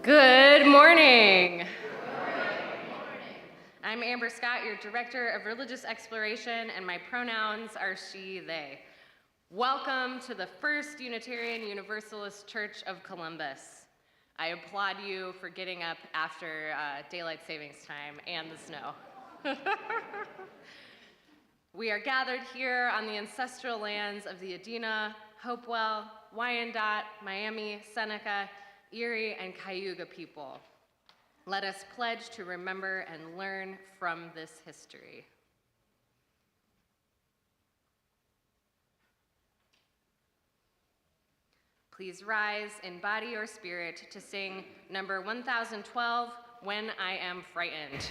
Good morning. I'm Amber Scott, your Director of Religious Exploration, and my pronouns are she, they. Welcome to the First Unitarian Universalist Church of Columbus. I applaud you for getting up after daylight savings time and the snow. We are gathered here on the ancestral lands of the Adena, Hopewell, Wyandotte, Miami, Seneca, Erie, and Cayuga people. Let us pledge to remember and learn from this history. Please rise in body or spirit to sing number 1012, When I Am Frightened.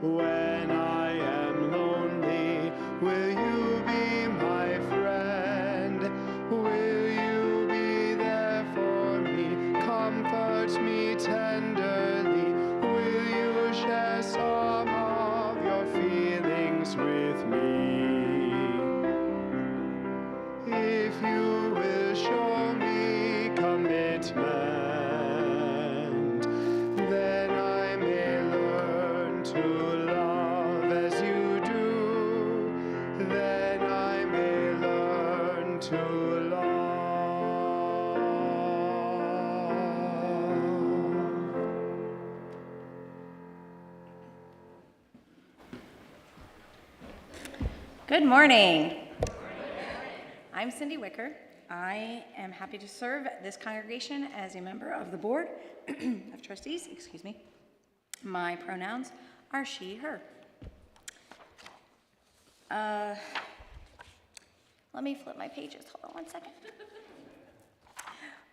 When I am lonely, Good morning. I'm Cindy Wicker. I am happy to serve this congregation as a member of the board of trustees, excuse me. My pronouns are she, her. Let me flip my pages. Hold on one second.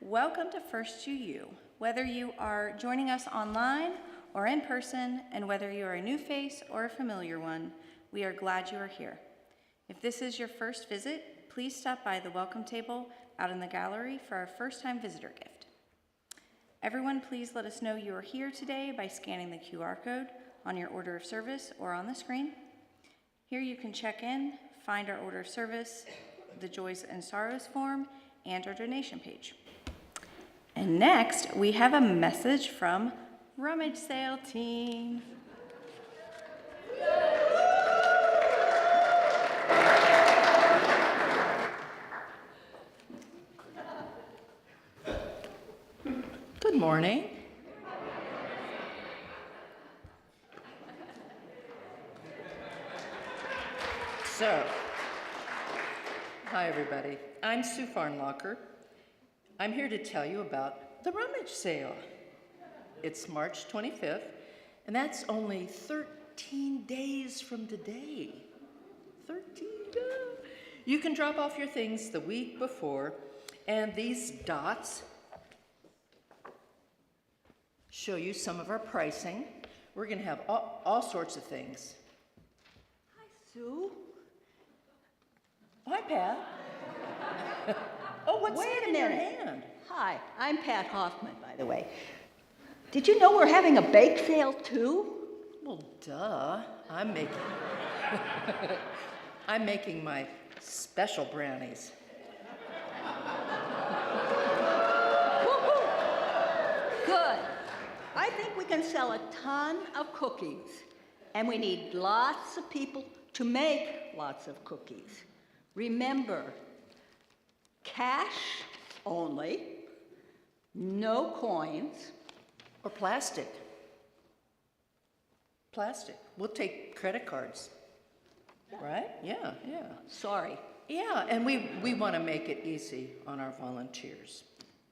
Welcome to First to You. Whether you are joining us online or in person, and whether you are a new face or a familiar one, we are glad you are here. If this is your first visit, please stop by the welcome table out in the gallery for our first-time visitor gift. Everyone, please let us know you are here today by scanning the QR code on your order of service or on the screen. Here you can check in, find our order of service, the Joys and Sorrows form, and our donation page. And next, we have a message from Rummage Sale Team. Good morning. So, hi everybody. I'm Sue Farnlocker. I'm here to tell you about the rummage sale. It's March 25th, and that's only 13 days from today. 13 days. You can drop off your things the week before, and these dots show you some of our pricing. We're going to have all sorts of things. Hi, Sue. Hi, Pat. Oh, what's Wait that a in your minute. hand? Hi, I'm Pat Hoffman, by the way. Did you know we're having a bake sale too? Well, duh. I'm making my special brownies. Woohoo! Good. I think we can sell a ton of cookies, and we need lots of people to make lots of cookies. Remember, cash only, no coins. Or plastic. Plastic. We'll take credit cards. Right? Yeah. Sorry. Yeah, and we want to make it easy on our volunteers.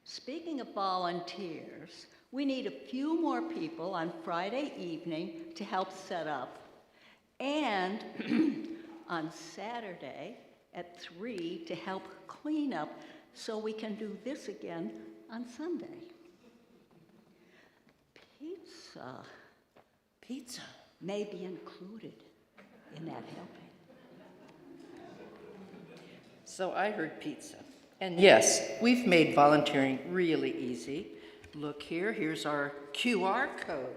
Speaking of volunteers, we need a few more people on Friday evening to help set up. And on Saturday at 3 to help clean up so we can do this again on Sunday. Pizza. May be included in that helping. So I heard pizza. And yes, we've made volunteering really easy. Look here, here's our QR code.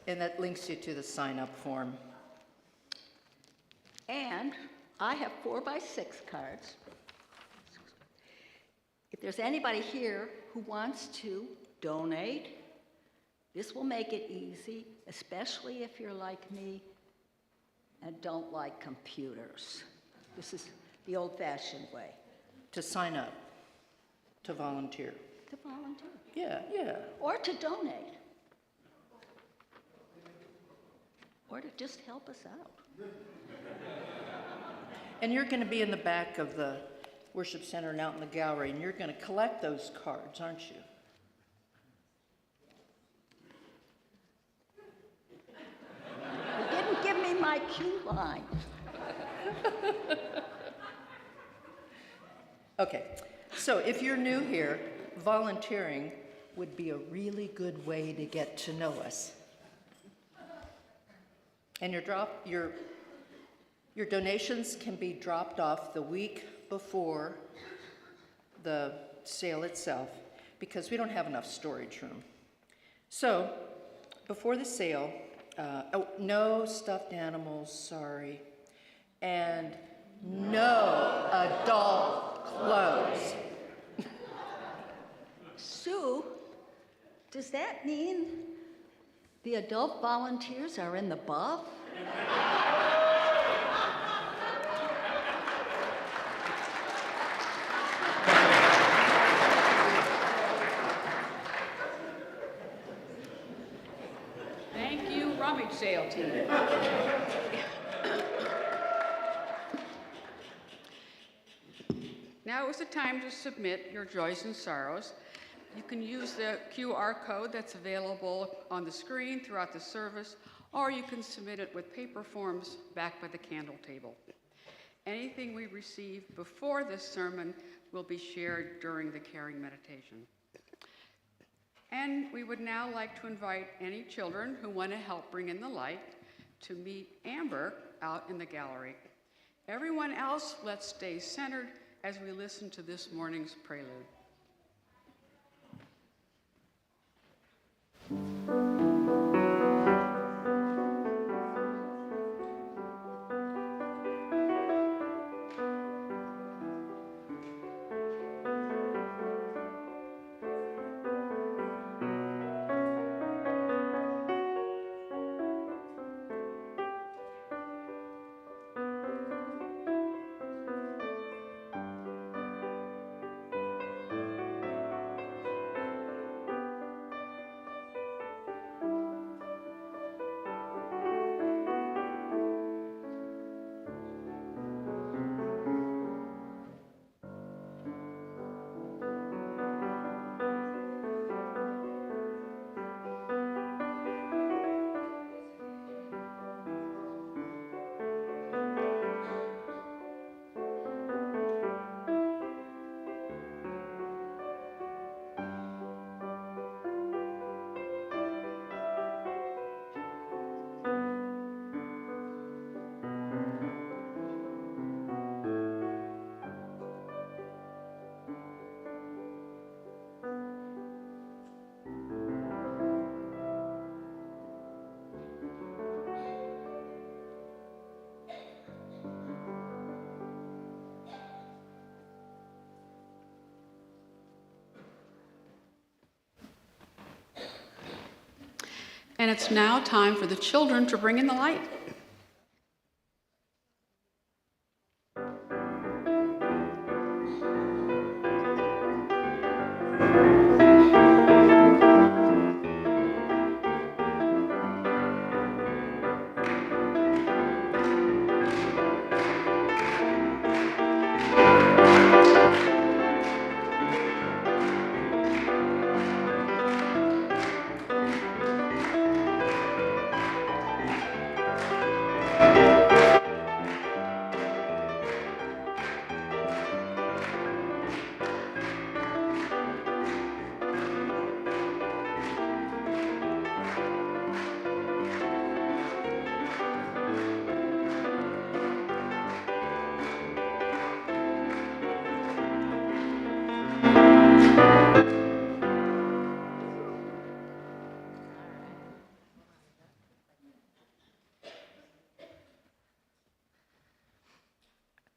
And that links you to the sign-up form. And I have 4x6 cards. If there's anybody here who wants to donate, this will make it easy, especially if you're like me and don't like computers. This is the old-fashioned way. To sign up, to volunteer. To volunteer. Yeah. Or to donate. Or to just help us out. And you're going to be in the back of the worship center and out in the gallery, and you're going to collect those cards, aren't you? You didn't give me my cue line. Okay, so if you're new here, volunteering would be a really good way to get to know us. And your donations can be dropped off the week before the sale itself because we don't have enough storage room. So before the sale, no stuffed animals, sorry, and no adult clothes. Sue, does that mean the adult volunteers are in the buff? Thank you, sale team. Now is the time to submit your joys and sorrows. You can use the QR code that's available on the screen throughout the service, or you can submit it with paper forms back by the candle table. Anything we receive before this sermon will be shared during the caring meditation. And we would now like to invite any children who want to help bring in the light to meet Amber out in the gallery. Everyone else, let's stay centered as we listen to this morning's prelude. And it's now time for the children to bring in the light.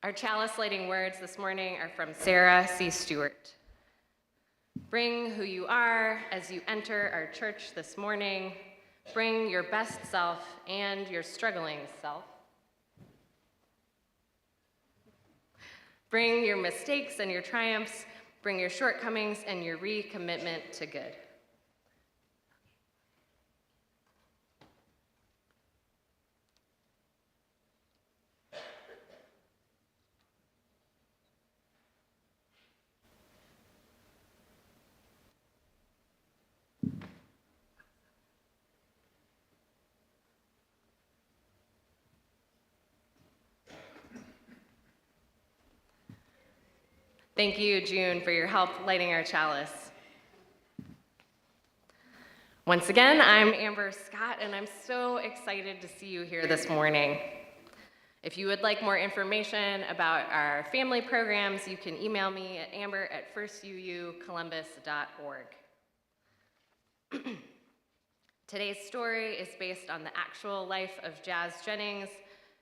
Our chalice lighting words this morning are from Sarah C. Stewart. Bring who you are as you enter our church this morning. Bring your best self and your struggling self. Bring your mistakes and your triumphs. Bring your shortcomings and your recommitment to good. Thank you, June, for your help lighting our chalice. Once again, I'm Amber Scott, and I'm so excited to see you here this morning. If you would like more information about our family programs, you can email me at amber@firstuucolumbus.org. Today's story is based on the actual life of Jazz Jennings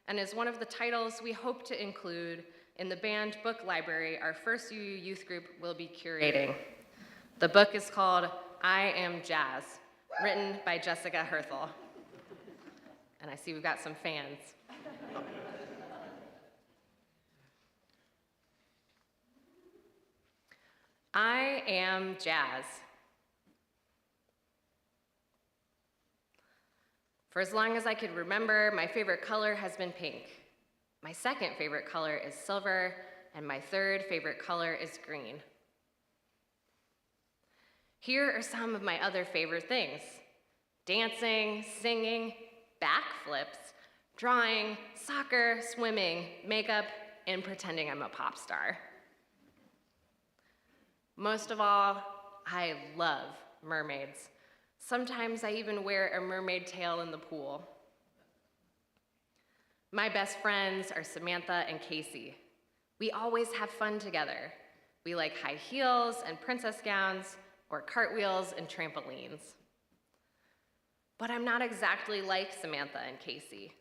and is one of the titles we hope to include in the banned book library our First UU youth group will be curating. The book is called I Am Jazz, written by Jessica Herthel. And I see we've got some fans. I am jazz. For as long as I could remember, my favorite color has been pink. My second favorite color is silver, and my third favorite color is green. Here are some of my other favorite things: dancing, singing, backflips, drawing, soccer, swimming, makeup, and pretending I'm a pop star. Most of all, I love mermaids. Sometimes I even wear a mermaid tail in the pool. My best friends are Samantha and Casey. We always have fun together. We like high heels and princess gowns, or cartwheels and trampolines. But I'm not exactly like Samantha and Casey.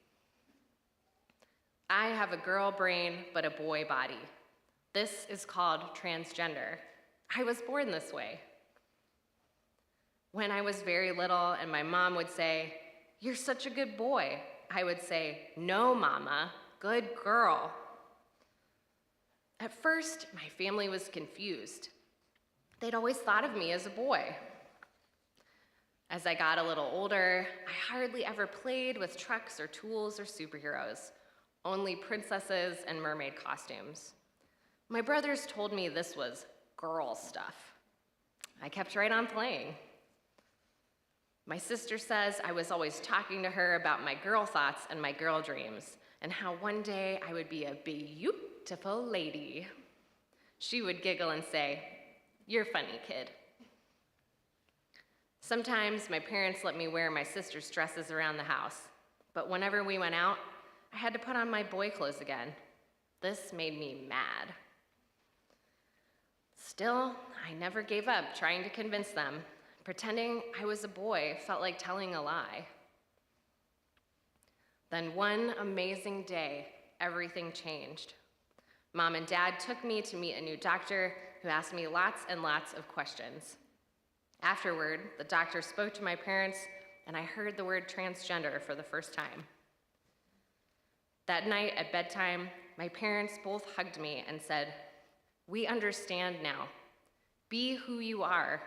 I have a girl brain, but a boy body. This is called transgender. I was born this way. When I was very little and my mom would say, "You're such a good boy," I would say, "No, Mama, good girl." At first, my family was confused. They'd always thought of me as a boy. As I got a little older, I hardly ever played with trucks or tools or superheroes, only princesses and mermaid costumes. My brothers told me this was girl stuff. I kept right on playing. My sister says I was always talking to her about my girl thoughts and my girl dreams, and how one day I would be a beautiful lady. She would giggle and say, "You're funny, kid." Sometimes my parents let me wear my sister's dresses around the house, but whenever we went out, I had to put on my boy clothes again. This made me mad. Still, I never gave up trying to convince them. Pretending I was a boy felt like telling a lie. Then one amazing day, everything changed. Mom and Dad took me to meet a new doctor who asked me lots and lots of questions. Afterward, the doctor spoke to my parents, and I heard the word transgender for the first time. That night at bedtime, my parents both hugged me and said, "We understand now. Be who you are.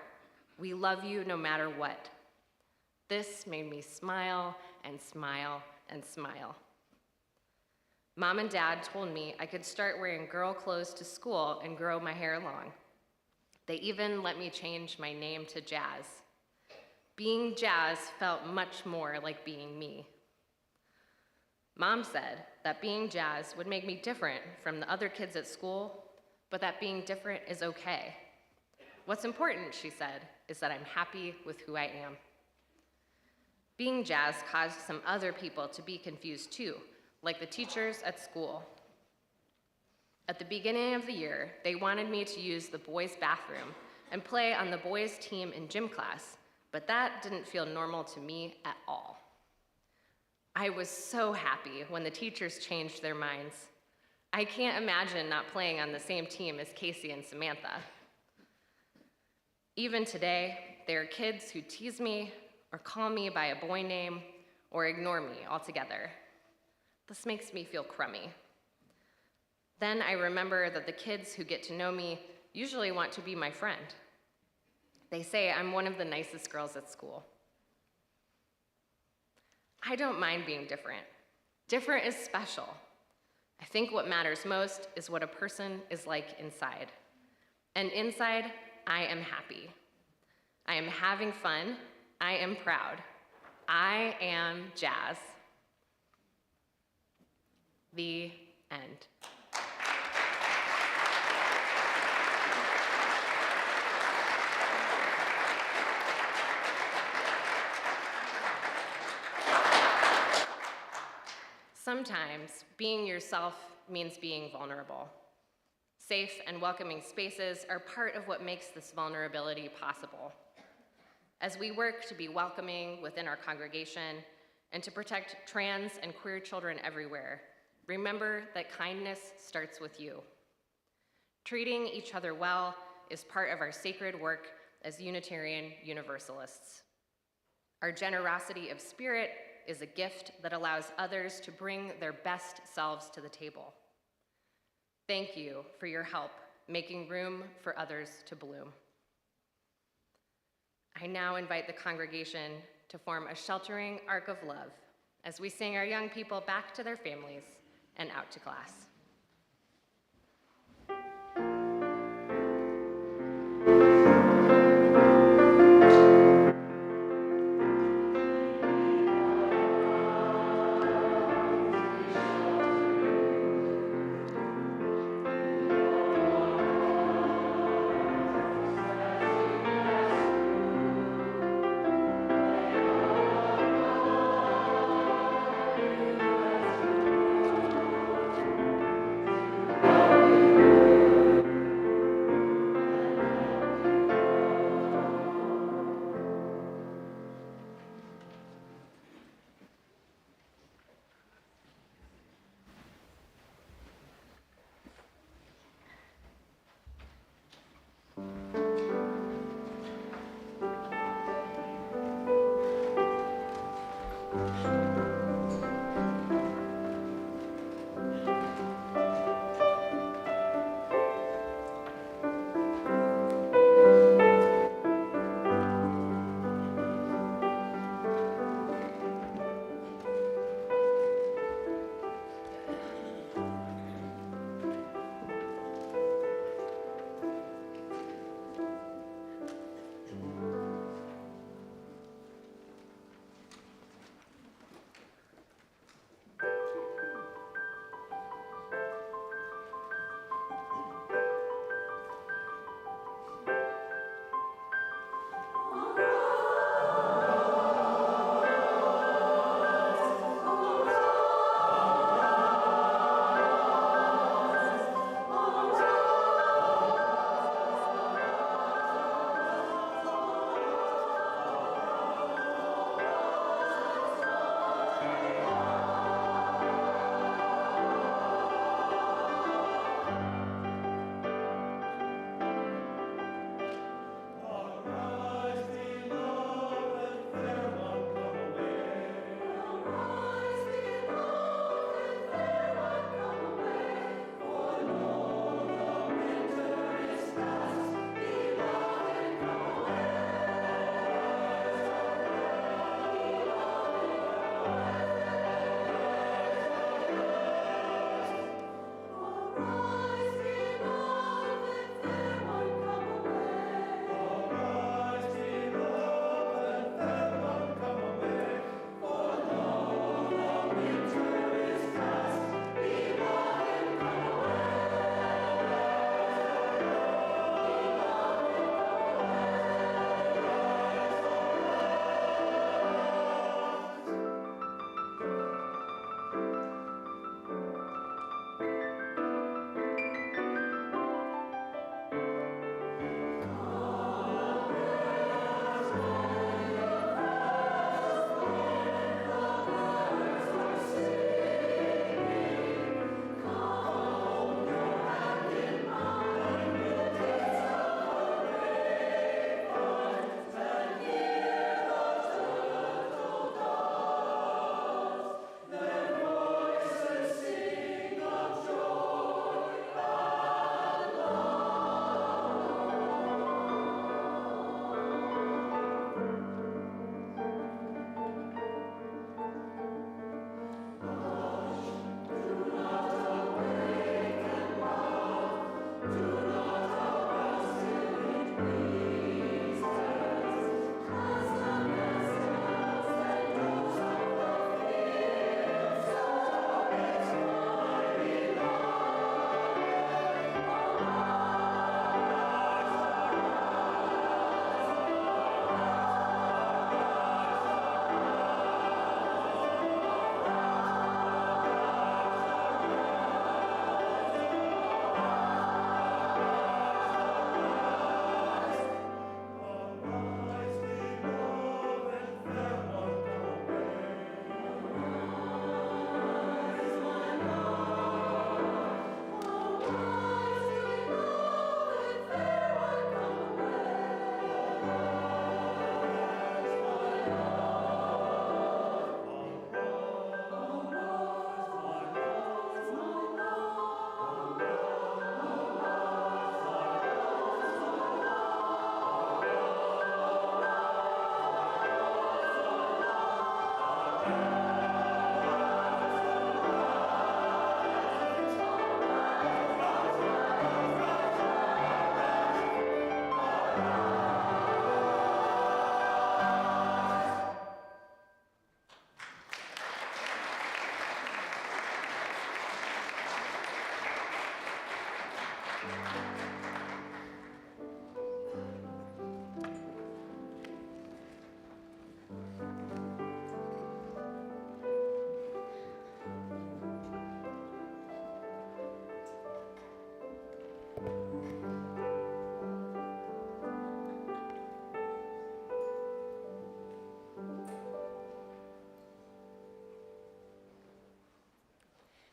We love you no matter what." This made me smile and smile and smile. Mom and Dad told me I could start wearing girl clothes to school and grow my hair long. They even let me change my name to Jazz. Being Jazz felt much more like being me. Mom said that being Jazz would make me different from the other kids at school, but that being different is okay. What's important, she said, is that I'm happy with who I am. Being Jazz caused some other people to be confused too, like the teachers at school. At the beginning of the year, they wanted me to use the boys' bathroom and play on the boys' team in gym class, but that didn't feel normal to me at all. I was so happy when the teachers changed their minds. I can't imagine not playing on the same team as Casey and Samantha. Even today, there are kids who tease me or call me by a boy name or ignore me altogether. This makes me feel crummy. Then I remember that the kids who get to know me usually want to be my friend. They say I'm one of the nicest girls at school. I don't mind being different. Different is special. I think what matters most is what a person is like inside. And inside, I am happy. I am having fun. I am proud. I am Jazz. The end. Sometimes being yourself means being vulnerable. Safe and welcoming spaces are part of what makes this vulnerability possible. As we work to be welcoming within our congregation and to protect trans and queer children everywhere, remember that kindness starts with you. Treating each other well is part of our sacred work as Unitarian Universalists. Our generosity of spirit is a gift that allows others to bring their best selves to the table. Thank you for your help making room for others to bloom. I now invite the congregation to form a sheltering arc of love as we sing our young people back to their families and out to class.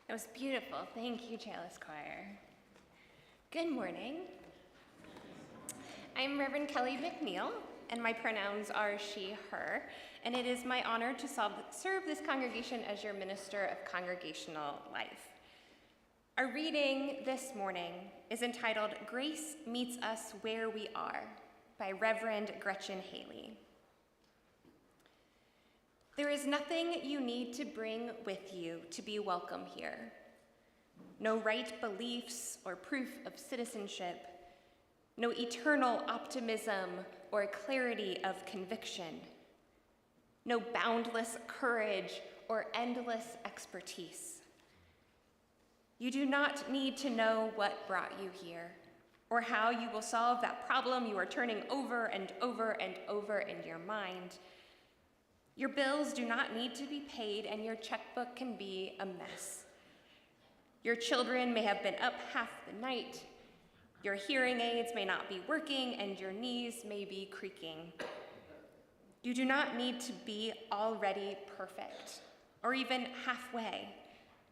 That was beautiful. Thank you, Chalice Choir. Good morning. I'm Reverend Kelly McNeil, and my pronouns are she, her, and it is my honor to serve this congregation as your minister of congregational life. Our reading this morning is entitled Grace Meets Us Where We Are by Reverend Gretchen Haley. There is nothing you need to bring with you to be welcome here. No right beliefs or proof of citizenship, no eternal optimism or clarity of conviction, no boundless courage or endless expertise. You do not need to know what brought you here or how you will solve that problem you are turning over and over and over in your mind. Your bills do not need to be paid, and your checkbook can be a mess. Your children may have been up half the night. Your hearing aids may not be working, and your knees may be creaking. You do not need to be already perfect, or even halfway,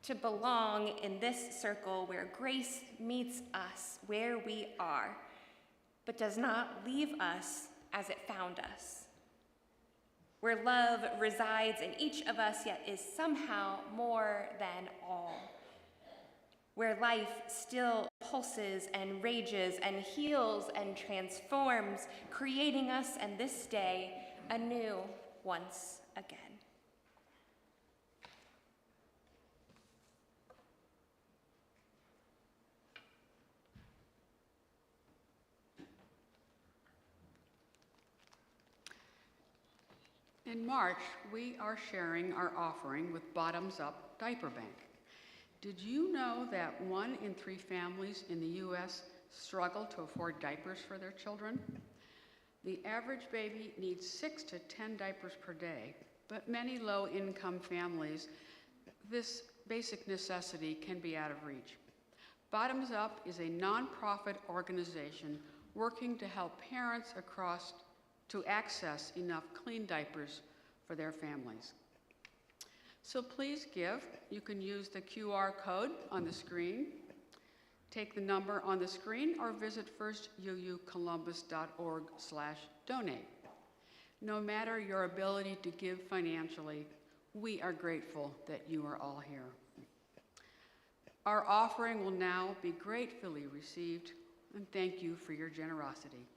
to belong in this circle where grace meets us where we are, but does not leave us as it found us. Where love resides in each of us, yet is somehow more than all. Where life still pulses and rages and heals and transforms, creating us and this day anew once again. In March, we are sharing our offering with Bottoms Up Diaper Bank. Did you know that 1 in 3 families in the U.S. struggle to afford diapers for their children? The average baby needs 6 to 10 diapers per day, but many low-income families, this basic necessity can be out of reach. Bottoms Up is a nonprofit organization working to help parents to access enough clean diapers for their families. So please give. You can use the QR code on the screen, take the number on the screen, or visit firstuucolumbus.org/donate. No matter your ability to give financially, we are grateful that you are all here. Our offering will now be gratefully received, and thank you for your generosity.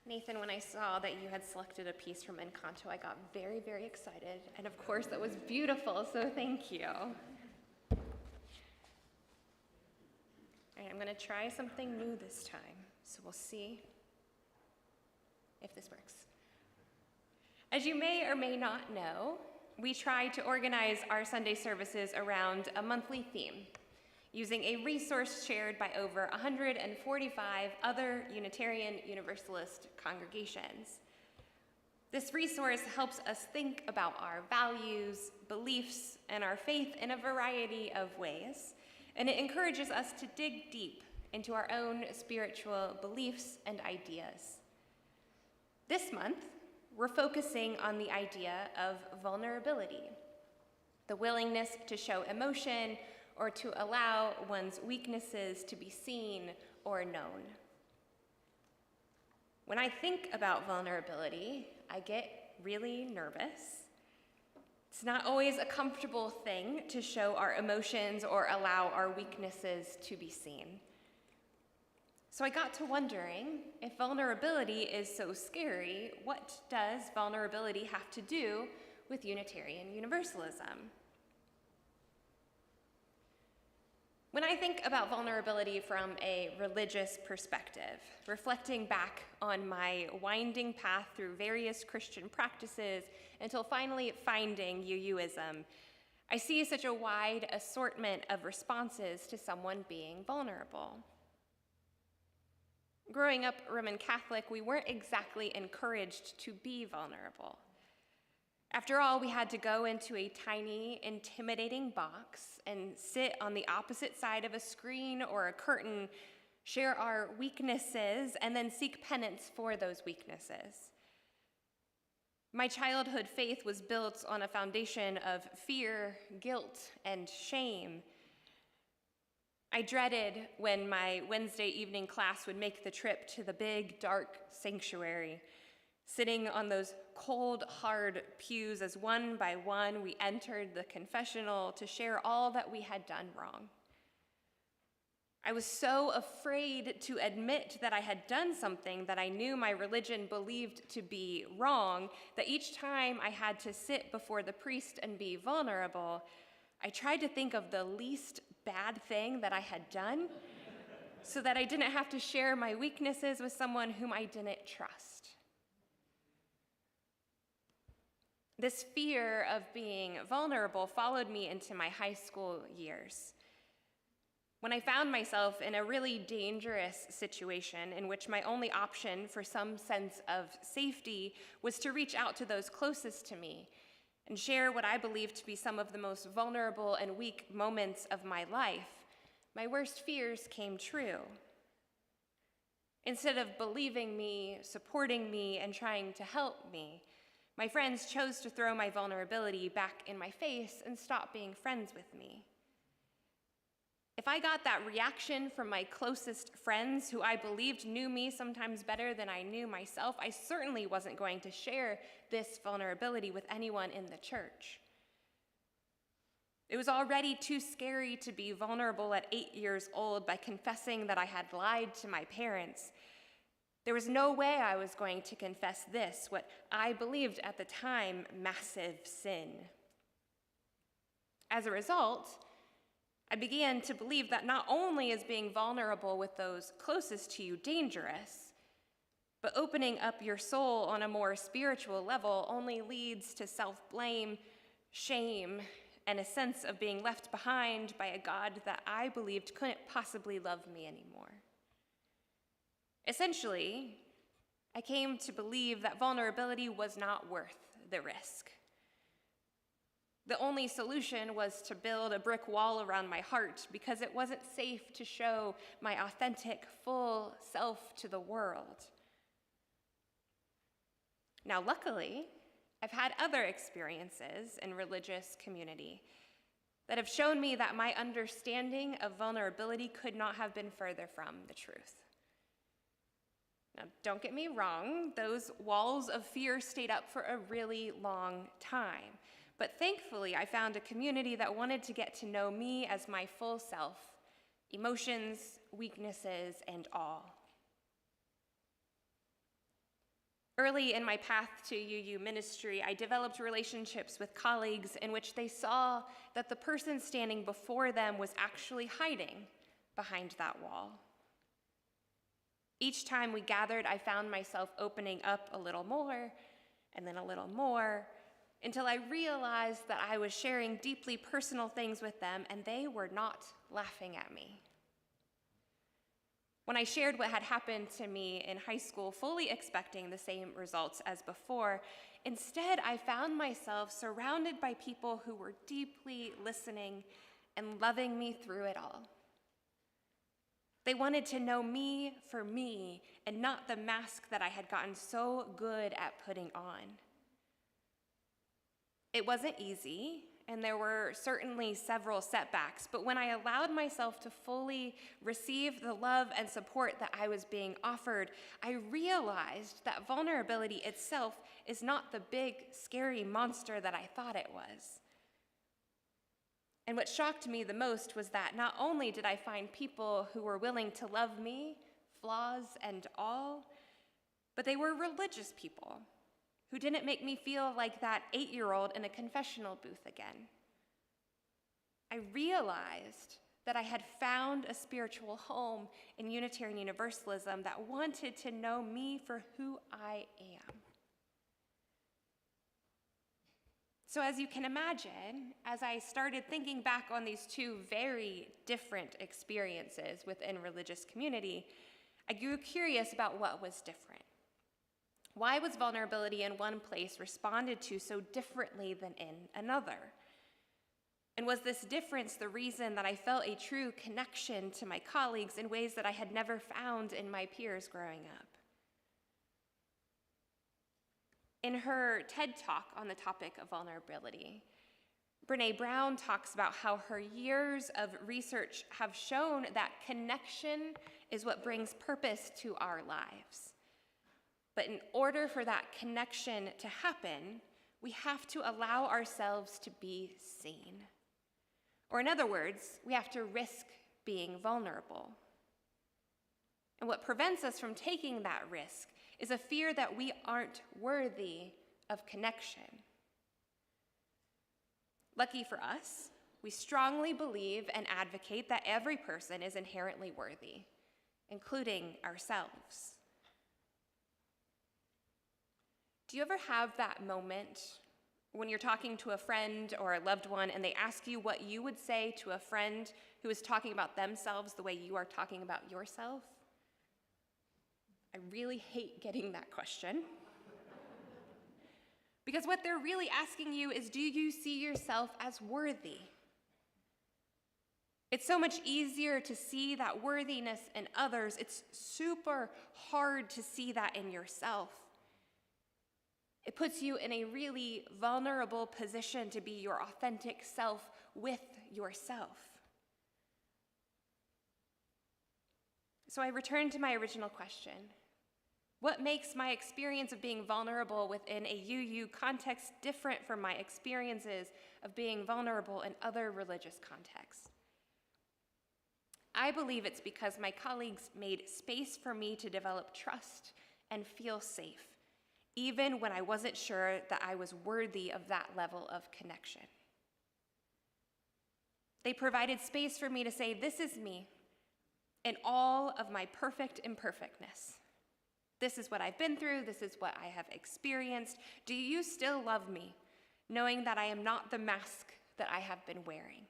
Nathan, when I saw that you had selected a piece from Encanto, I got very, very excited. And of course, that was beautiful, so thank you. All right, I'm going to try something new this time, so we'll see if this works. As you may or may not know, we try to organize our Sunday services around a monthly theme, using a resource shared by over 145 other Unitarian Universalist congregations. This resource helps us think about our values, beliefs, and our faith in a variety of ways, and it encourages us to dig deep into our own spiritual beliefs and ideas. This month, we're focusing on the idea of vulnerability, the willingness to show emotion or to allow one's weaknesses to be seen or known. When I think about vulnerability, I get really nervous. It's not always a comfortable thing to show our emotions or allow our weaknesses to be seen. So I got to wondering, if vulnerability is so scary, what does vulnerability have to do with Unitarian Universalism? When I think about vulnerability from a religious perspective, reflecting back on my winding path through various Christian practices until finally finding UUism, I see such a wide assortment of responses to someone being vulnerable. Growing up Roman Catholic, we weren't exactly encouraged to be vulnerable. After all, we had to go into a tiny, intimidating box and sit on the opposite side of a screen or a curtain, share our weaknesses, and then seek penance for those weaknesses. My childhood faith was built on a foundation of fear, guilt, and shame. I dreaded when my Wednesday evening class would make the trip to the big, dark sanctuary, sitting on those cold, hard pews as one by one we entered the confessional to share all that we had done wrong. I was so afraid to admit that I had done something that I knew my religion believed to be wrong, that each time I had to sit before the priest and be vulnerable, I tried to think of the least bad thing that I had done so that I didn't have to share my weaknesses with someone whom I didn't trust. This fear of being vulnerable followed me into my high school years. When I found myself in a really dangerous situation in which my only option for some sense of safety was to reach out to those closest to me and share what I believed to be some of the most vulnerable and weak moments of my life, my worst fears came true. Instead of believing me, supporting me, and trying to help me, my friends chose to throw my vulnerability back in my face and stop being friends with me. If I got that reaction from my closest friends, who I believed knew me sometimes better than I knew myself, I certainly wasn't going to share this vulnerability with anyone in the church. It was already too scary to be vulnerable at 8 years old by confessing that I had lied to my parents. There was no way I was going to confess this, what I believed at the time, massive sin. As a result, I began to believe that not only is being vulnerable with those closest to you dangerous, but opening up your soul on a more spiritual level only leads to self-blame, shame, and a sense of being left behind by a God that I believed couldn't possibly love me anymore. Essentially, I came to believe that vulnerability was not worth the risk. The only solution was to build a brick wall around my heart because it wasn't safe to show my authentic, full self to the world. Now, luckily, I've had other experiences in religious community that have shown me that my understanding of vulnerability could not have been further from the truth. Now, don't get me wrong, those walls of fear stayed up for a really long time. But thankfully, I found a community that wanted to get to know me as my full self, emotions, weaknesses, and all. Early in my path to UU ministry, I developed relationships with colleagues in which they saw that the person standing before them was actually hiding behind that wall. Each time we gathered, I found myself opening up a little more, and then a little more, until I realized that I was sharing deeply personal things with them, and they were not laughing at me. When I shared what had happened to me in high school, fully expecting the same results as before, instead I found myself surrounded by people who were deeply listening and loving me through it all. They wanted to know me for me and not the mask that I had gotten so good at putting on. It wasn't easy, and there were certainly several setbacks, but when I allowed myself to fully receive the love and support that I was being offered, I realized that vulnerability itself is not the big, scary monster that I thought it was. And what shocked me the most was that not only did I find people who were willing to love me, flaws and all, but they were religious people who didn't make me feel like that 8-year-old in a confessional booth again. I realized that I had found a spiritual home in Unitarian Universalism that wanted to know me for who I am. So as you can imagine, as I started thinking back on these two very different experiences within religious community, I grew curious about what was different. Why was vulnerability in one place responded to so differently than in another? And was this difference the reason that I felt a true connection to my colleagues in ways that I had never found in my peers growing up? In her TED Talk on the topic of vulnerability, Brené Brown talks about how her years of research have shown that connection is what brings purpose to our lives. But in order for that connection to happen, we have to allow ourselves to be seen. Or in other words, we have to risk being vulnerable. And what prevents us from taking that risk is a fear that we aren't worthy of connection. Lucky for us, we strongly believe and advocate that every person is inherently worthy, including ourselves. Do you ever have that moment when you're talking to a friend or a loved one and they ask you what you would say to a friend who is talking about themselves the way you are talking about yourself? I really hate getting that question. Because what they're really asking you is, do you see yourself as worthy? It's so much easier to see that worthiness in others. It's super hard to see that in yourself. It puts you in a really vulnerable position to be your authentic self with yourself. So I return to my original question. What makes my experience of being vulnerable within a UU context different from my experiences of being vulnerable in other religious contexts? I believe it's because my colleagues made space for me to develop trust and feel safe, even when I wasn't sure that I was worthy of that level of connection. They provided space for me to say, this is me in all of my perfect imperfectness. This is what I've been through. This is what I have experienced. Do you still love me, knowing that I am not the mask that I have been wearing?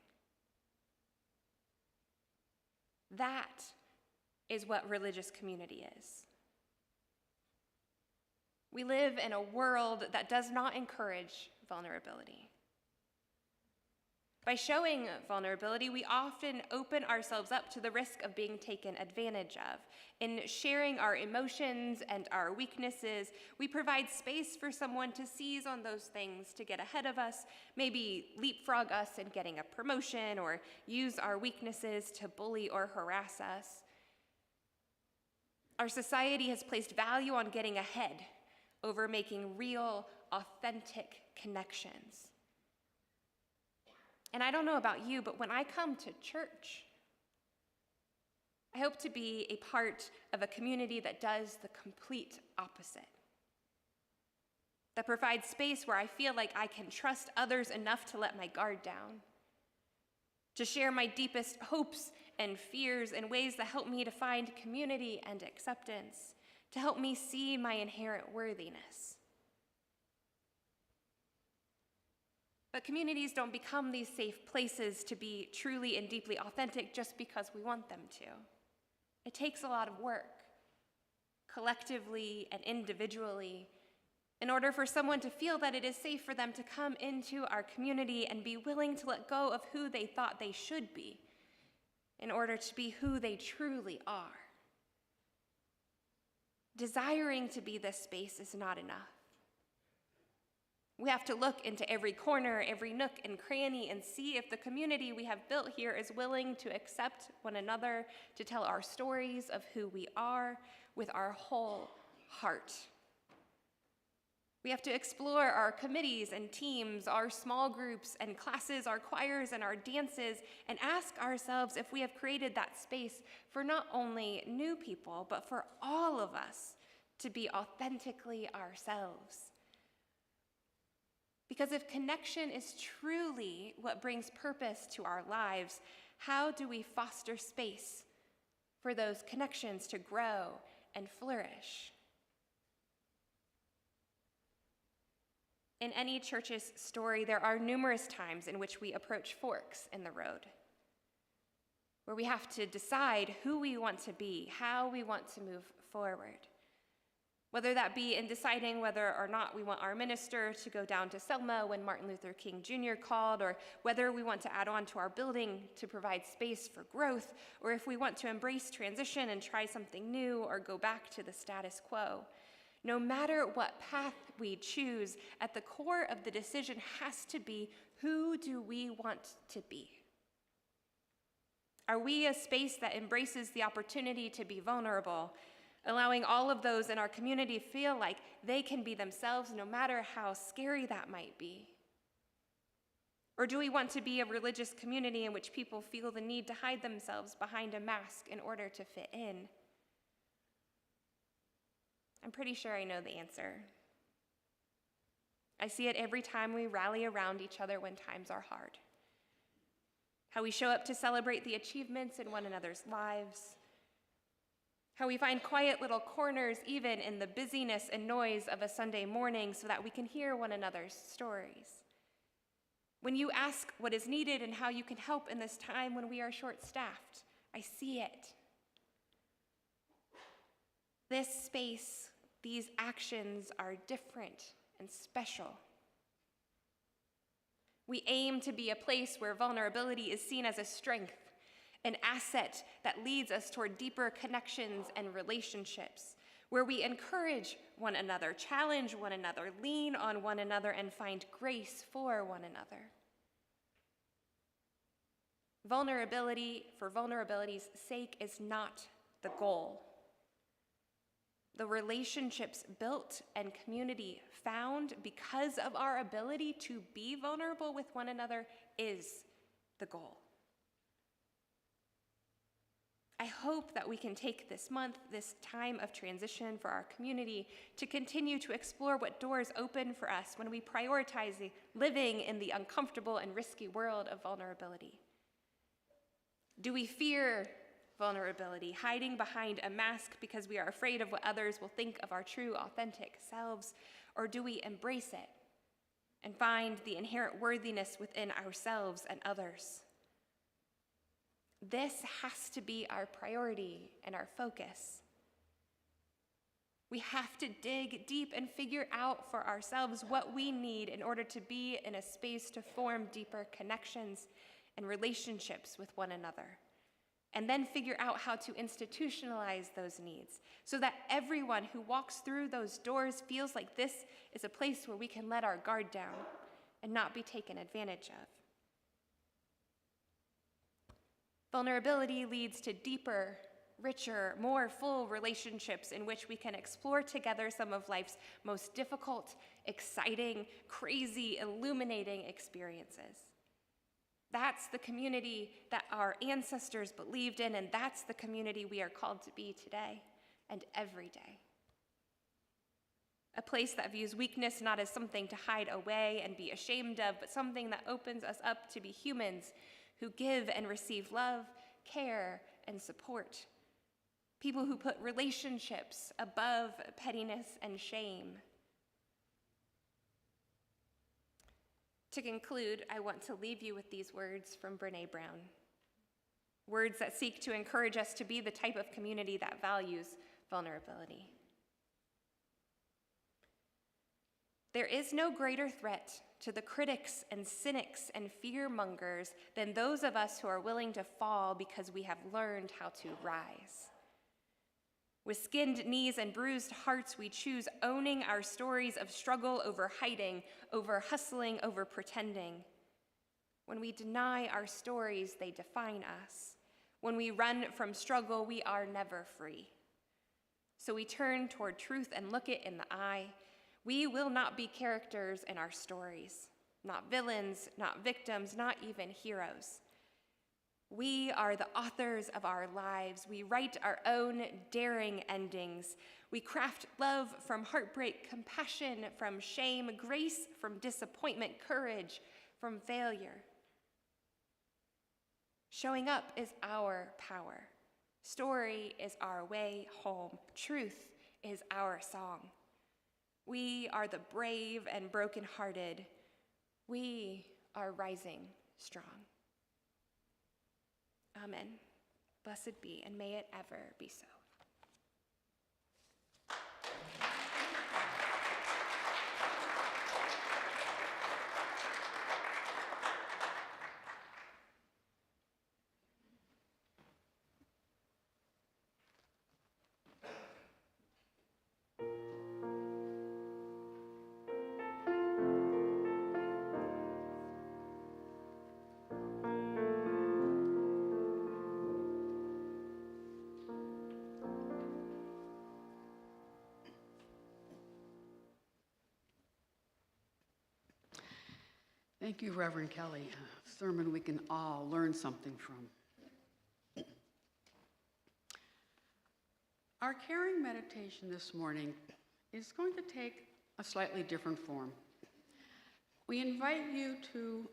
That is what religious community is. We live in a world that does not encourage vulnerability. By showing vulnerability, we often open ourselves up to the risk of being taken advantage of. In sharing our emotions and our weaknesses, we provide space for someone to seize on those things to get ahead of us, maybe leapfrog us in getting a promotion, or use our weaknesses to bully or harass us. Our society has placed value on getting ahead over making real, authentic connections. And I don't know about you, but when I come to church, I hope to be a part of a community that does the complete opposite. that provides space where I feel like I can trust others enough to let my guard down, to share my deepest hopes and fears in ways that help me to find community and acceptance, to help me see my inherent worthiness. But communities don't become these safe places to be truly and deeply authentic just because we want them to. It takes a lot of work, collectively and individually, in order for someone to feel that it is safe for them to come into our community and be willing to let go of who they thought they should be in order to be who they truly are. Desiring to be this space is not enough. We have to look into every corner, every nook and cranny, and see if the community we have built here is willing to accept one another, to tell our stories of who we are with our whole heart. We have to explore our committees and teams, our small groups and classes, our choirs and our dances, and ask ourselves if we have created that space for not only new people, but for all of us to be authentically ourselves. Because if connection is truly what brings purpose to our lives, how do we foster space for those connections to grow and flourish? In any church's story, there are numerous times in which we approach forks in the road, where we have to decide who we want to be, how we want to move forward. Whether that be in deciding whether or not we want our minister to go down to Selma when Martin Luther King Jr. called, or whether we want to add on to our building to provide space for growth, or if we want to embrace transition and try something new or go back to the status quo. No matter what path we choose, at the core of the decision has to be, who do we want to be? Are we a space that embraces the opportunity to be vulnerable, allowing all of those in our community feel like they can be themselves no matter how scary that might be? Or do we want to be a religious community in which people feel the need to hide themselves behind a mask in order to fit in? I'm pretty sure I know the answer. I see it every time we rally around each other when times are hard. How we show up to celebrate the achievements in one another's lives. How we find quiet little corners even in the busyness and noise of a Sunday morning so that we can hear one another's stories. When you ask what is needed and how you can help in this time when we are short-staffed, I see it. This space, these actions are different and special. We aim to be a place where vulnerability is seen as a strength, an asset that leads us toward deeper connections and relationships, where we encourage one another, challenge one another, lean on one another, and find grace for one another. Vulnerability for vulnerability's sake is not the goal. The relationships built and community found because of our ability to be vulnerable with one another is the goal. I hope that we can take this month, this time of transition for our community, to continue to explore what doors open for us when we prioritize living in the uncomfortable and risky world of vulnerability. Do we fear vulnerability, hiding behind a mask because we are afraid of what others will think of our true, authentic selves? Or do we embrace it and find the inherent worthiness within ourselves and others? This has to be our priority and our focus. We have to dig deep and figure out for ourselves what we need in order to be in a space to form deeper connections and relationships with one another. And then figure out how to institutionalize those needs so that everyone who walks through those doors feels like this is a place where we can let our guard down and not be taken advantage of. Vulnerability leads to deeper, richer, more full relationships in which we can explore together some of life's most difficult, exciting, crazy, illuminating experiences. That's the community that our ancestors believed in, and that's the community we are called to be today and every day. A place that views weakness not as something to hide away and be ashamed of, but something that opens us up to be humans who give and receive love, care, and support. People who put relationships above pettiness and shame. To conclude, I want to leave you with these words from Brené Brown. Words that seek to encourage us to be the type of community that values vulnerability. There is no greater threat to the critics and cynics and fear-mongers than those of us who are willing to fall because we have learned how to rise. With skinned knees and bruised hearts, we choose owning our stories of struggle over hiding, over hustling, over pretending. When we deny our stories, they define us. When we run from struggle, we are never free. So we turn toward truth and look it in the eye. We will not be characters in our stories, not villains, not victims, not even heroes. We are the authors of our lives. We write our own daring endings. We craft love from heartbreak, compassion from shame, grace from disappointment, courage from failure. Showing up is our power. Story is our way home. Truth is our song. We are the brave and brokenhearted. We are rising strong. Amen. Blessed be, and may it ever be so. Thank you, Reverend Kelly. A sermon we can all learn something from. Our caring meditation this morning is going to take a slightly different form. We invite you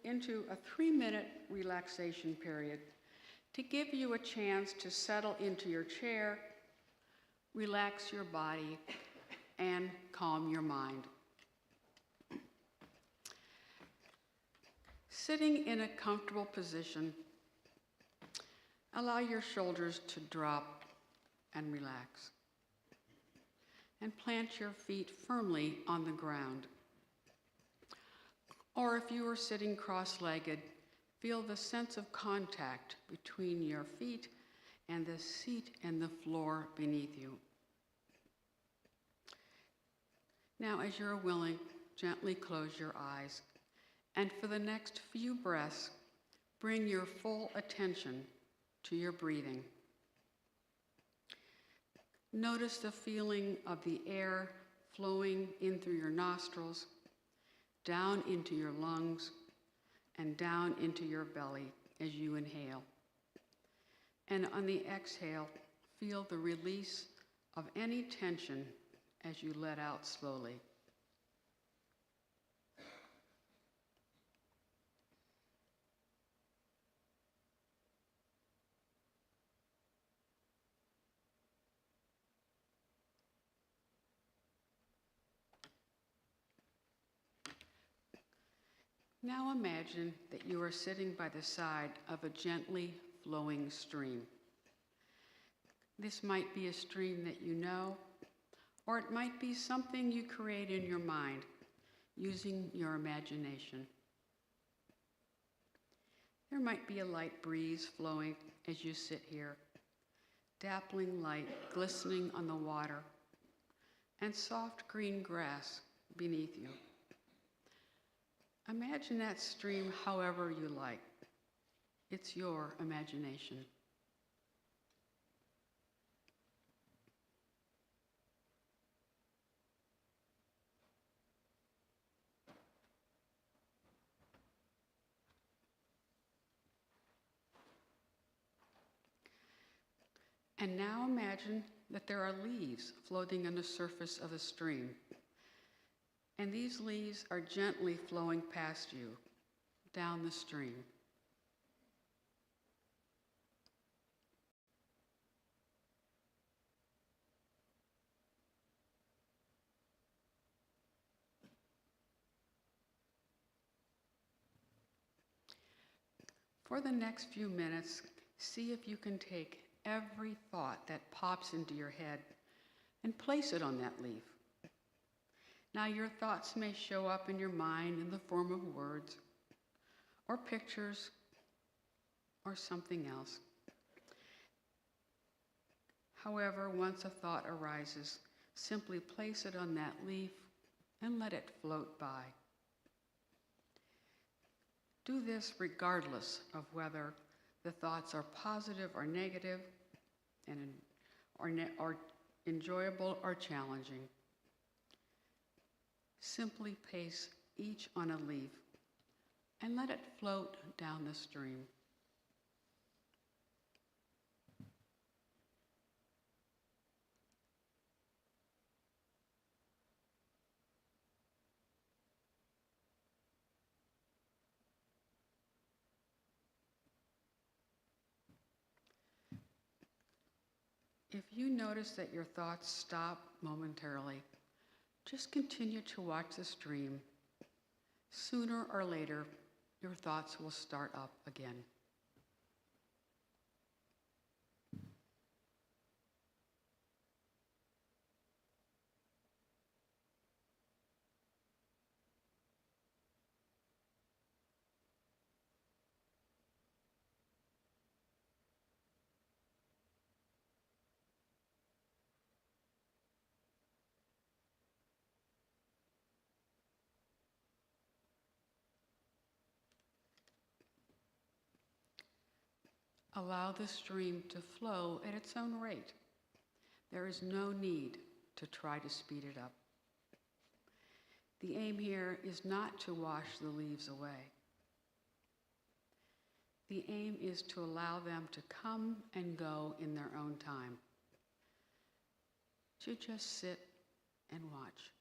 into a 3-minute relaxation period to give you a chance to settle into your chair, relax your body, and calm your mind. Sitting in a comfortable position, allow your shoulders to drop and relax. And plant your feet firmly on the ground. Or if you are sitting cross-legged, feel the sense of contact between your feet and the seat and the floor beneath you. Now, as you're willing, gently close your eyes. And for the next few breaths, bring your full attention to your breathing. Notice the feeling of the air flowing in through your nostrils, down into your lungs, and down into your belly as you inhale. And on the exhale, feel the release of any tension as you let out slowly. Now imagine that you are sitting by the side of a gently flowing stream. This might be a stream that you know, or it might be something you create in your mind using your imagination. There might be a light breeze flowing as you sit here, dappling light glistening on the water, and soft green grass beneath you. Imagine that stream however you like. It's your imagination. And now imagine that there are leaves floating on the surface of the stream. And these leaves are gently flowing past you down the stream. For the next few minutes, see if you can take every thought that pops into your head and place it on that leaf. Now, your thoughts may show up in your mind in the form of words or pictures or something else. However, once a thought arises, simply place it on that leaf and let it float by. Do this regardless of whether the thoughts are positive or negative, or enjoyable or challenging. Simply place each on a leaf and let it float down the stream. If you notice that your thoughts stop momentarily, just continue to watch the stream. Sooner or later, your thoughts will start up again. Allow the stream to flow at its own rate. There is no need to try to speed it up. The aim here is not to wash the leaves away. The aim is to allow them to come and go in their own time. To just sit and watch.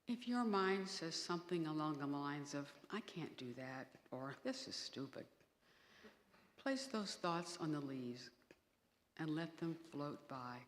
If your mind says something along the lines of, "I can't do that," or "this is stupid," place those thoughts on the leaves and let them float by.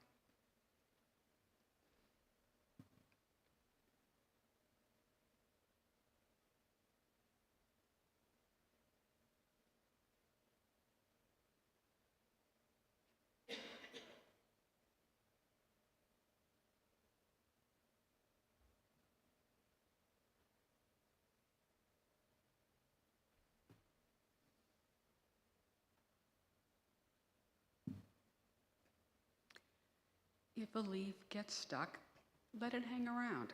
If a leaf gets stuck, let it hang around.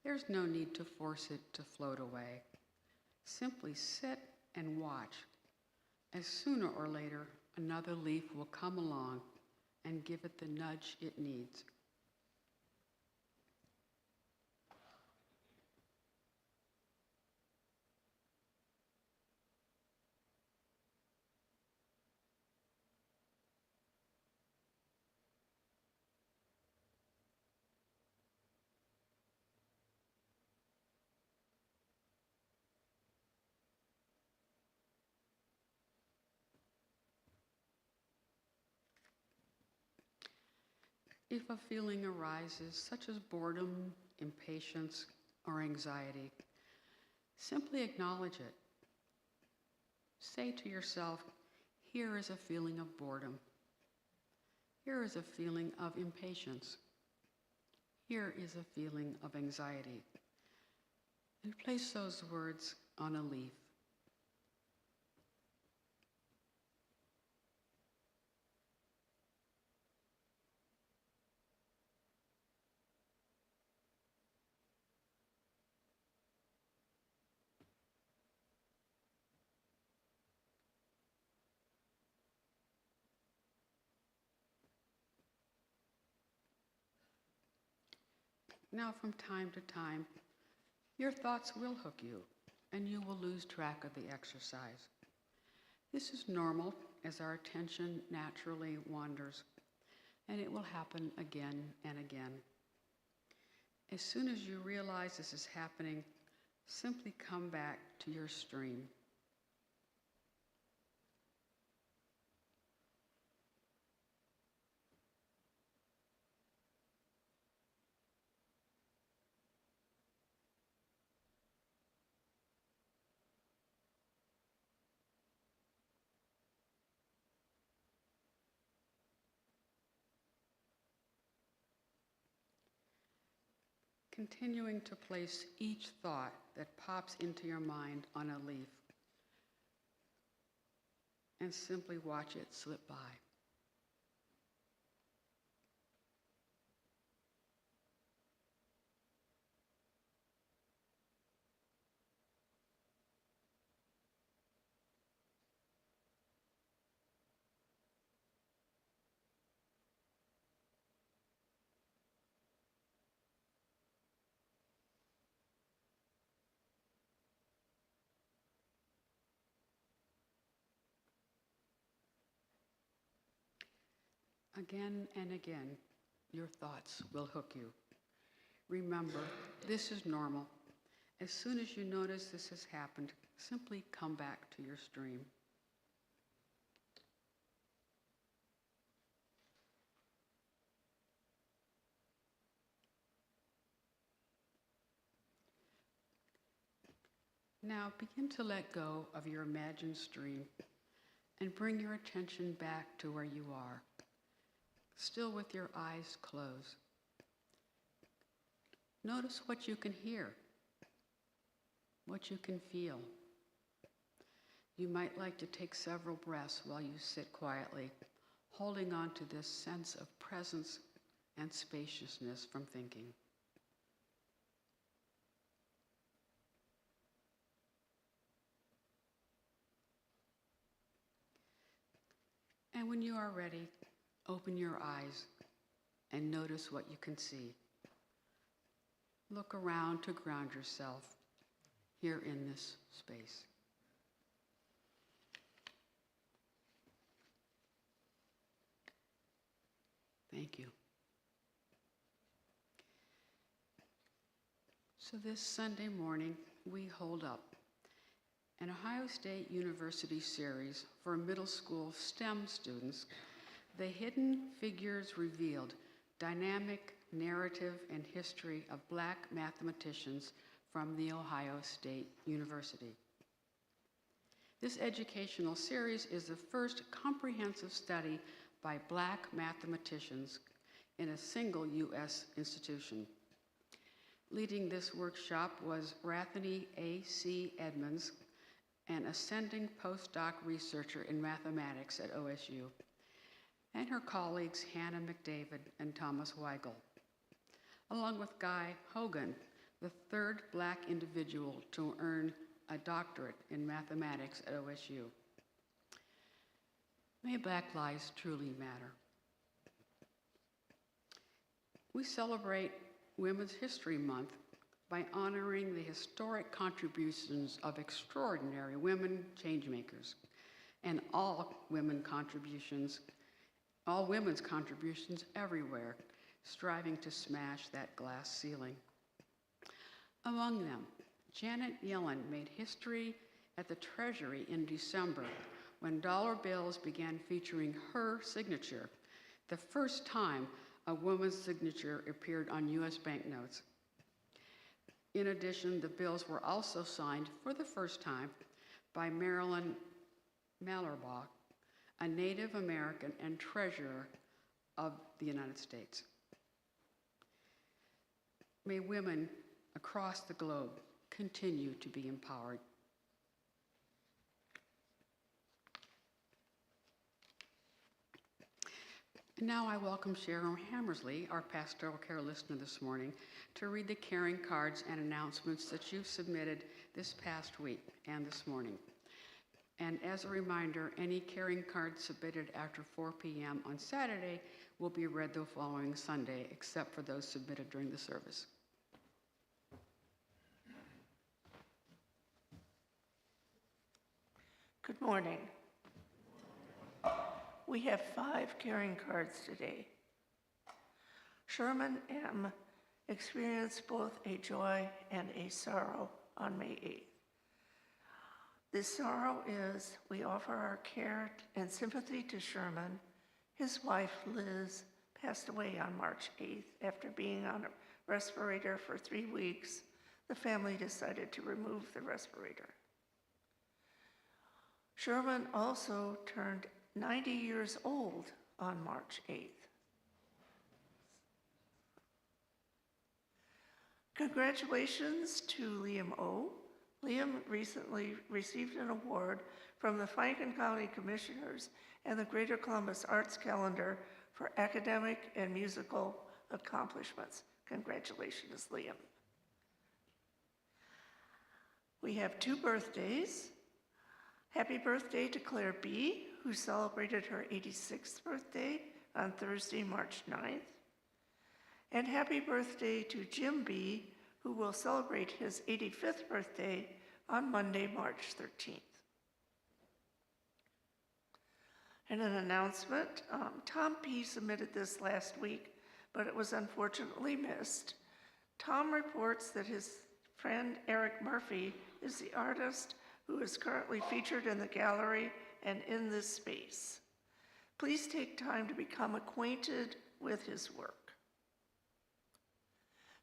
There's no need to force it to float away. Simply sit and watch, as sooner or later another leaf will come along and give it the nudge it needs. If a feeling arises, such as boredom, impatience, or anxiety, simply acknowledge it. Say to yourself, "Here is a feeling of boredom. Here is a feeling of impatience. Here is a feeling of anxiety." And place those words on a leaf. Now, from time to time, your thoughts will hook you, and you will lose track of the exercise. This is normal as our attention naturally wanders, and it will happen again and again. As soon as you realize this is happening, simply come back to your stream. Continuing to place each thought that pops into your mind on a leaf and simply watch it slip by. Again and again, your thoughts will hook you. Remember, this is normal. As soon as you notice this has happened, simply come back to your stream. Now begin to let go of your imagined stream and bring your attention back to where you are, still with your eyes closed. Notice what you can hear, what you can feel. You might like to take several breaths while you sit quietly, holding on to this sense of presence and spaciousness from thinking. And when you are ready, open your eyes and notice what you can see. Look around to ground yourself here in this space. Thank you. So this Sunday morning, we hold up an Ohio State University series for middle school STEM students, The Hidden Figures Revealed, Dynamic Narrative and History of Black Mathematicians from The Ohio State University. This educational series is the first comprehensive study by Black mathematicians in a single U.S. institution. Leading this workshop was Rathany A.C. Edmonds, an ascending postdoc researcher in mathematics at OSU, and her colleagues Hannah McDavid and Thomas Weigel, along with Guy Hogan, the third Black individual to earn a doctorate in mathematics at OSU. May Black lives truly matter. We celebrate Women's History Month by honoring the historic contributions of extraordinary women changemakers and all women's contributions everywhere, striving to smash that glass ceiling. Among them, Janet Yellen made history at the Treasury in December when dollar bills began featuring her signature, the first time a woman's signature appeared on U.S. banknotes. In addition, the bills were also signed for the first time by Marilyn Mallerbaugh, a Native American and treasurer of the United States. May women across the globe continue to be empowered. And now I welcome Sharon Hammersley, our pastoral care listener this morning, to read the caring cards and announcements that you've submitted this past week and this morning. And as a reminder, any caring cards submitted after 4 p.m. on Saturday will be read the following Sunday, except for those submitted during the service. Good morning. We have 5 caring cards today. Sherman M. experienced both a joy and a sorrow on May 8th. The sorrow is we offer our care and sympathy to Sherman. His wife, Liz, passed away on March 8th after being on a respirator for 3 weeks. The family decided to remove the respirator. Sherman also turned 90 years old on March 8th. Congratulations to Liam O. Liam recently received an award from the Franklin County Commissioners and the Greater Columbus Arts Calendar for academic and musical accomplishments. Congratulations, Liam. We have 2 birthdays. Happy birthday to Claire B., who celebrated her 86th birthday on Thursday, March 9th. And happy birthday to Jim B., who will celebrate his 85th birthday on Monday, March 13th. And an announcement, Tom P. submitted this last week, but it was unfortunately missed. Tom reports that his friend Eric Murphy is the artist who is currently featured in the gallery and in this space. Please take time to become acquainted with his work.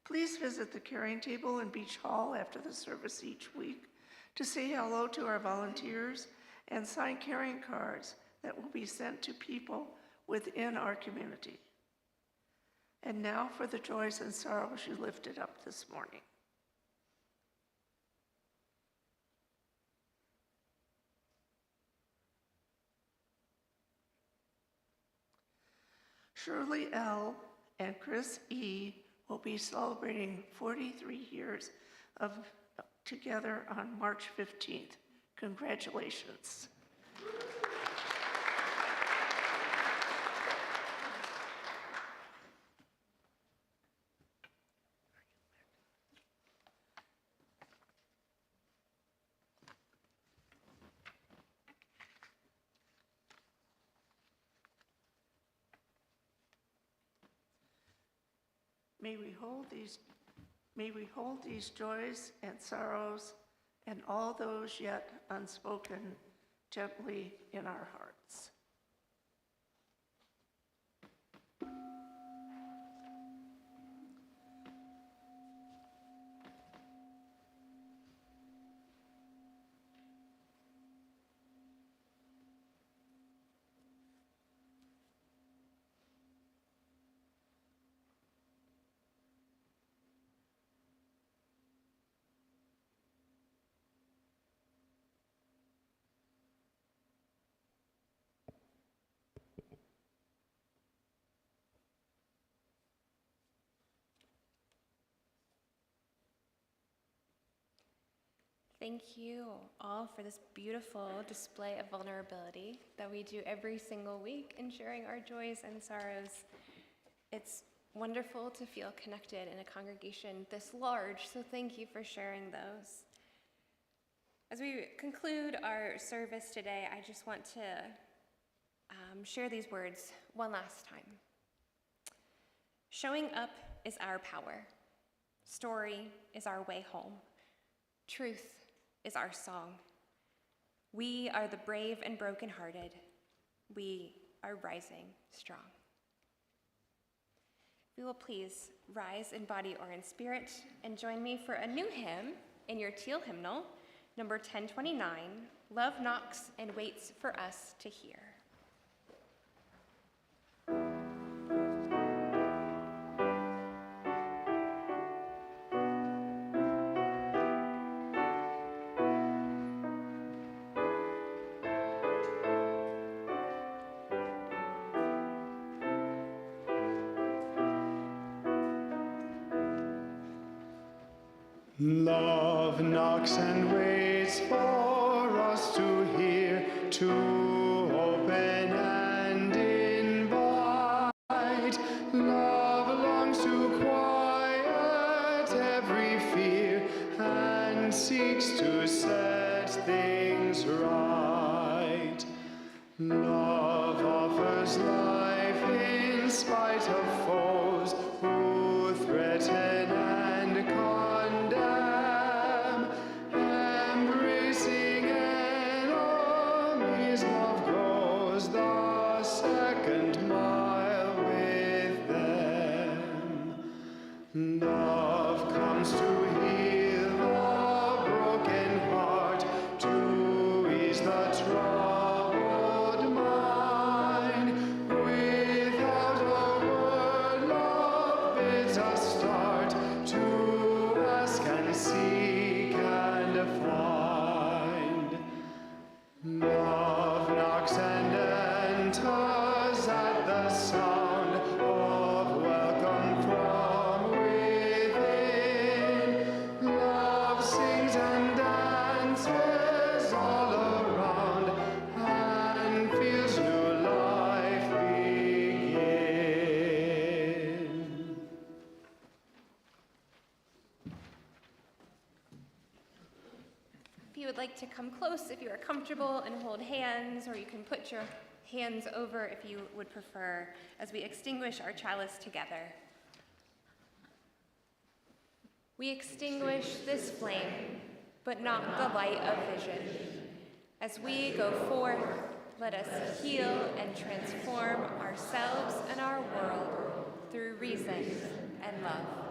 Please visit the caring table in Beach Hall after the service each week to say hello to our volunteers and sign caring cards that will be sent to people within our community. And now for the joys and sorrows you lifted up this morning. Shirley L. and Chris E. will be celebrating 43 years of together on March 15th. Congratulations. May we hold these joys and sorrows and all those yet unspoken gently in our hearts. Thank you all for this beautiful display of vulnerability that we do every single week in sharing our joys and sorrows. It's wonderful to feel connected in a congregation this large, so thank you for sharing those. As we conclude our service today, I just want to share these words one last time. Showing up is our power. Story is our way home. Truth is our song. We are the brave and brokenhearted. We are rising strong. If you will please rise in body or in spirit and join me for a new hymn in your teal hymnal, number 1029, Love Knocks and Waits for Us to Hear. Love knocks and waits for us to hear, to open and invite. Love longs to quiet every fear and seeks to set things right. Love offers life in spite of foes who threaten and condemn. Embracing enemies, love goes the second mile with them. Love comes to heal the broken heart, to ease the troubled mind. Without a word, love bids us start to ask and seek and find. Love knocks and enters at the sound of welcome from within. Love sings and dances all around and feels new life begin. If you would like to come close, if you are comfortable, and hold hands, or you can put your hands over if you would prefer, as we extinguish our chalice together. We extinguish this flame, but not the light of vision. As we go forth, let us heal and transform ourselves and our world through reason and love.